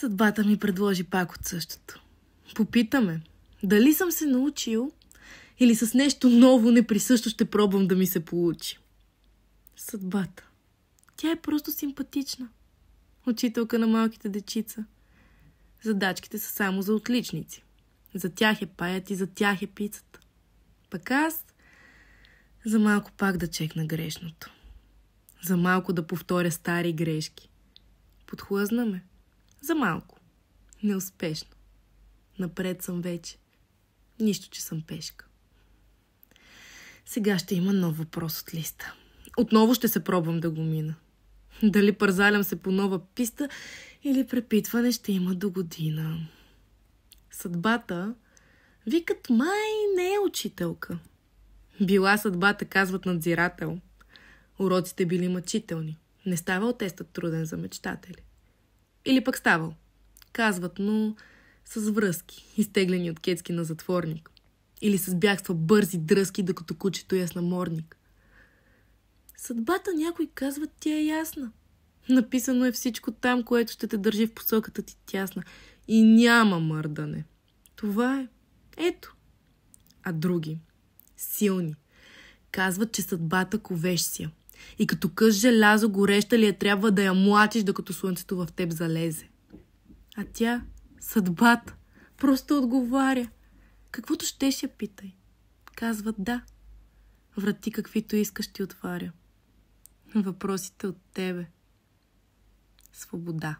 Съдбата ми предложи пак от същото. Попитаме, дали съм се научил или с нещо ново, неприсъщо ще пробвам да ми се получи. Съдбата. Тя е просто симпатична. Учителка на малките дечица. Задачките са само за отличници. За тях е паят и за тях е пицата. Пък аз за малко пак да чекна грешното. За малко да повторя стари грешки. Подхлъзна ме. За малко. Неуспешно. Напред съм вече. Нищо, че съм пешка. Сега ще има нов въпрос от листа. Отново ще се пробвам да го мина. Дали пързалям се по нова писта или препитване ще има до година. Съдбата, викат, май не е учителка. Била съдбата, казват надзирател. Уроците били мъчителни. Не ставал тестът труден за мечтатели. Или пък ставал. Казват, но с връзки, изтеглени от кецки на затворник. Или с бягства бързи дръзки, докато кучето е с намордник. Съдбата, някой казват, ти е ясна. Написано е всичко там, което ще те държи в посоката ти тясна. И няма мърдане. Това е. Ето. А други, силни, казват, че съдбата ковещия. И като къс желязо гореща ли е, трябва да я млатиш, докато слънцето в теб залезе. А тя, съдбата, просто отговаря. Каквото щеш я питай. Казват да. Врати каквито искаш ти отваря. Въпросите от тебе. Свобода.